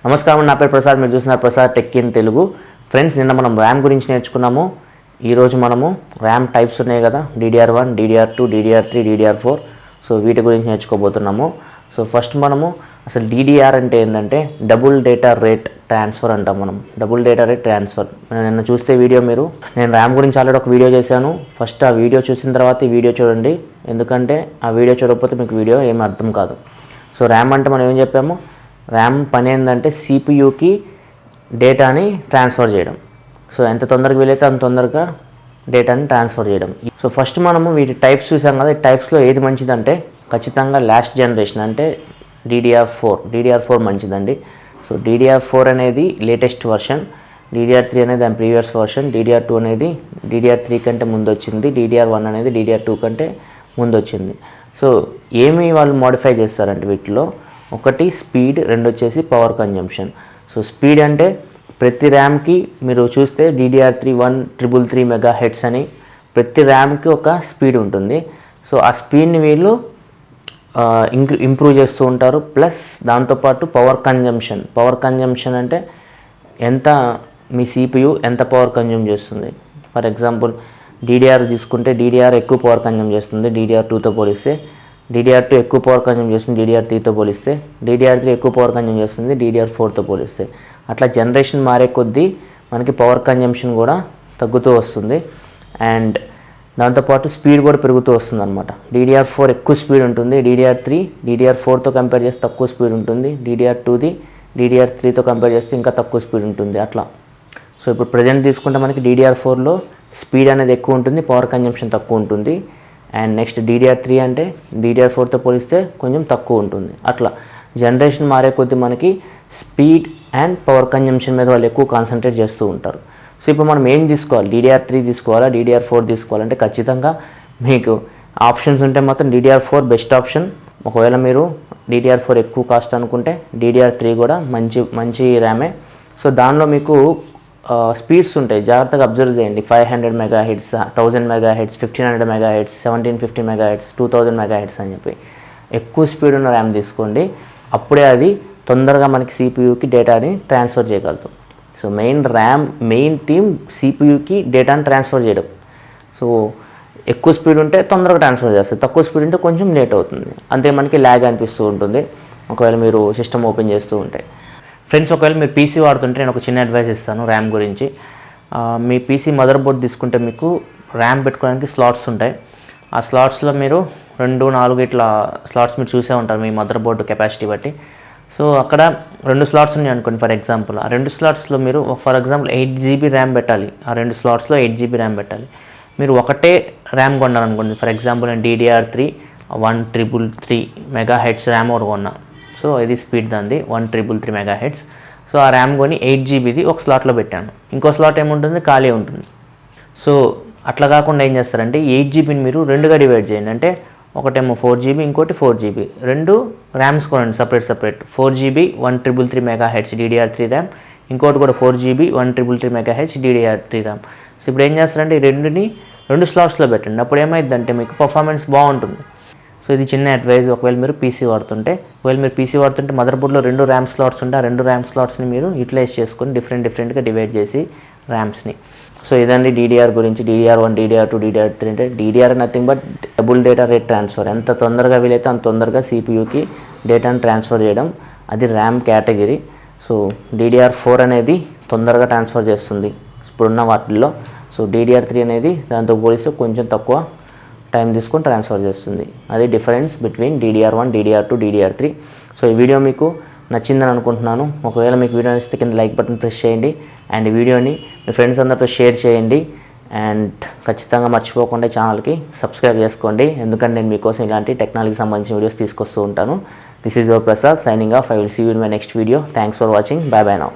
నమస్కారం, నా పేరు ప్రసాద్. మీరు చూస్తున్నారు Prasad tech in Telugu. Friends, నిన్న మనం ర్యామ్ గురించి నేర్చుకున్నాము. ఈరోజు మనము ర్యామ్ టైప్స్ ఉన్నాయి కదా, DDR1, DDR2, DDR3, DDR4. So వీటి గురించి నేర్చుకోబోతున్నాము. సో ఫస్ట్ మనము అసలు DDR అంటే ఏంటంటే డబుల్ డేటా రేట్ ట్రాన్స్ఫర్ అంటాం మనం. డబుల్ డేటా రేట్ ట్రాన్స్ఫర్ నిన్న చూస్తే వీడియో నేను ర్యామ్ గురించి ఆల్రెడీ ఒక వీడియో చేశాను. ఫస్ట్ ఆ వీడియో చూసిన తర్వాత ఈ వీడియో చూడండి, ఎందుకంటే ఆ వీడియో చూడకపోతే మీకు వీడియో ఏమి అర్థం కాదు. సో ర్యామ్ అంటే మనం ఏం చెప్పాము, ర్యామ్ పని ఏంటంటే CPUకి డేటాని ట్రాన్స్ఫర్ చేయడం. సో ఎంత తొందరగా వీలైతే అంత తొందరగా డేటాని ట్రాన్స్ఫర్ చేయడం. సో ఫస్ట్ మనము వీటి టైప్స్ చూసాం కదా, ఈ టైప్స్లో ఏది మంచిదంటే ఖచ్చితంగా లాస్ట్ జనరేషన్ అంటే DDR4 మంచిదండి. సో DDR4 అనేది లేటెస్ట్ వర్షన్, DDR3 అనేది దాని ప్రీవియస్ వర్షన్, DDR2 అనేది DDR3 కంటే ముందు వచ్చింది, DDR1 అనేది DDR2 కంటే ముందు వచ్చింది. సో ఏమి వాళ్ళు మోడిఫై చేస్తారంటే వీటిలో ఒకటి స్పీడ్, రెండు వచ్చేసి పవర్ కన్జంప్షన్. సో స్పీడ్ అంటే ప్రతి ర్యామ్కి మీరు చూస్తే DDR3 133 MHz అని ప్రతి ర్యామ్కి ఒక స్పీడ్ ఉంటుంది. సో ఆ స్పీడ్ని వీళ్ళు ఇంప్రూవ్ చేస్తూ ఉంటారు. ప్లస్ దాంతోపాటు పవర్ కన్జంప్షన్ అంటే ఎంత మీ CPU ఎంత పవర్ కన్జ్యూమ్ చేస్తుంది. ఫర్ ఎగ్జాంపుల్ DDR తీసుకుంటే DDR ఎక్కువ పవర్ కన్జ్యూమ్ చేస్తుంది DDR2తో పోలిస్తే, DDR2 ఎక్కువ పవర్ కన్జ్యూమ్ చేస్తుంది DDR3తో పోలిస్తే, DDR3 ఎక్కువ పవర్ కన్జ్యూమ్ చేస్తుంది DDR4తో పోలిస్తే. అట్లా జనరేషన్ మారే కొద్దీ మనకి పవర్ కన్జంప్షన్ కూడా తగ్గుతూ వస్తుంది. అండ్ దాంతోపాటు స్పీడ్ కూడా పెరుగుతూ వస్తుంది అనమాట. DDR4 ఎక్కువ స్పీడ్ ఉంటుంది, DDR3 DDR4తో కంపేర్ చేస్తే తక్కువ స్పీడ్ ఉంటుంది, DDR2ది DDR3తో కంపేర్ చేస్తే ఇంకా తక్కువ స్పీడ్ ఉంటుంది అట్లా. సో ఇప్పుడు ప్రజెంట్ తీసుకుంటే మనకి DDR4లో స్పీడ్ అనేది ఎక్కువ ఉంటుంది, పవర్ కన్జంప్షన్ తక్కువ ఉంటుంది. అండ్ నెక్స్ట్ DDR3 అంటే DDR4తో పోలిస్తే కొంచెం తక్కువ ఉంటుంది. అట్లా జనరేషన్ మారే కొద్దీ మనకి స్పీడ్ అండ్ పవర్ కన్జంప్షన్ మీద వాళ్ళు ఎక్కువ కాన్సన్ట్రేట్ చేస్తూ ఉంటారు. సో ఇప్పుడు మనం ఏం తీసుకోవాలి, DDR3 తీసుకోవాలా DDR4 తీసుకోవాలంటే ఖచ్చితంగా మీకు ఆప్షన్స్ ఉంటే మాత్రం DDR4 బెస్ట్ ఆప్షన్. ఒకవేళ మీరు DDR4 ఎక్కువ కాస్ట్ అనుకుంటే DDR3 కూడా మంచి ర్యామే. సో దానిలో మీకు స్పీడ్స్ ఉంటాయి, జాగ్రత్తగా అబ్జర్వ్ చేయండి. 500 MHz, 1000 MHz, 1500 MHz, 1750 MHz, 2000 MHz అని చెప్పి ఎక్కువ స్పీడ్ ఉన్న ర్యామ్ తీసుకోండి. అప్పుడే అది తొందరగా మనకి CPUకి డేటాని ట్రాన్స్ఫర్ చేయగలుగుతాం. సో మెయిన్ థీమ్ CPUకి డేటాని ట్రాన్స్ఫర్ చేయడం. సో ఎక్కువ స్పీడ్ ఉంటే తొందరగా ట్రాన్స్ఫర్ చేస్తుంది, తక్కువ స్పీడ్ ఉంటే కొంచెం లేట్ అవుతుంది, అంతే మనకి ల్యాగ్ అనిపిస్తూ ఉంటుంది ఒకవేళ మీరు సిస్టమ్ ఓపెన్ చేస్తూ ఉంటే. ఫ్రెండ్స్, ఒకవేళ మీరు PC వాడుతుంటే నేను ఒక చిన్న అడ్వైస్ ఇస్తాను ర్యామ్ గురించి. మీ PC మదర్ బోర్డ్ తీసుకుంటే మీకు ర్యామ్ పెట్టుకోవడానికి స్లాట్స్ ఉంటాయి. ఆ స్లాట్స్లో మీరు 2, 4 ఇట్లా స్లాట్స్ మీరు చూసే ఉంటారు మీ మదర్ బోర్డు కెపాసిటీ బట్టి. సో అక్కడ 2 స్లాట్స్ ఉన్నాయి అనుకోండి ఫర్ ఎగ్జాంపుల్. ఆ 2 స్లాట్స్లో మీరు ఫర్ ఎగ్జాంపుల్ 8 GB ర్యామ్ పెట్టాలి. ఆ 2 స్లాట్స్లో 8 GB ర్యామ్ పెట్టాలి. మీరు ఒకటే ర్యామ్ కొన్నారనుకోండి, ఫర్ ఎగ్జాంపుల్ నేను DDR3 133 MHz ర్యామ్ ఒకటి కొన్నా. సో ఇది స్పీడ్ దాన్ని 133 MHz. సో ఆ ర్యామ్ కొని 8 GBది ఒక స్లాట్లో పెట్టాను, ఇంకో స్లాట్ ఏముంటుంది, ఖాళీ ఉంటుంది. సో అట్లా కాకుండా ఏం చేస్తారంటే 8 GBని మీరు 2గా డివైడ్ చేయండి. అంటే ఒకటేమో 4 GB, ఇంకోటి 4 GB, 2 ర్యామ్స్ కొనండి separate. 4 GB 133 MHz DDR3 RAM, ఇంకోటి కూడా 4 GB 133 MHz DDR3 RAM. So ఇప్పుడు ఏం చేస్తారంటే ఈ 2 స్లాట్స్లో పెట్టండి. అప్పుడు ఏమైందంటే మీకు పర్ఫార్మెన్స్ బాగుంటుంది. సో ఇది చిన్న అడ్వైజ్. ఒకవేళ మీరు PC వాడుతుంటే మదర్ బోర్డ్లో 2 ర్యామ్ స్లాట్స్ ఉంటే ఆ 2 ర్యామ్ స్లాట్స్ని మీరు యూటిలైజ్ చేసుకొని డిఫరెంట్గా డివైడ్ చేసి ర్యామ్స్ని. సో ఇదండి DDR గురించి. DDR1, DDR2, DDR3 అంటే DDR nothing but double data rate transfer. ఎంత తొందరగా వీలైతే అంత తొందరగా CPUకి డేటాను ట్రాన్స్ఫర్ చేయడం, అది ర్యామ్ కేటగిరీ. సో DDR4 అనేది తొందరగా ట్రాన్స్ఫర్ చేస్తుంది ఇప్పుడున్న వాటిల్లో. సో DDR3 అనేది దాంతో పోలిస్తే కొంచెం తక్కువ టైం తీసుకొని ట్రాన్స్ఫర్ చేస్తుంది. అది difference between DDR1, DDR2, DDR3. So ఈ వీడియో మీకు నచ్చిందని అనుకుంటున్నాను. ఒకవేళ మీకు వీడియో నచ్చితే కింద లైక్ బటన్ ప్రెస్ చేయండి అండ్ ఈ వీడియోని మీ ఫ్రెండ్స్ అందరితో షేర్ చేయండి. అండ్ ఖచ్చితంగా మర్చిపోకుండా ఛానల్కి సబ్స్క్రైబ్ చేసుకోండి, ఎందుకంటే నేను మీకోసం ఇలాంటి టెక్నాలజీకి సంబంధించిన వీడియోస్ తీసుకొస్తూ ఉంటాను. This is your Prasad signing off. I will see you in my next video. Thanks for watching. Bye now.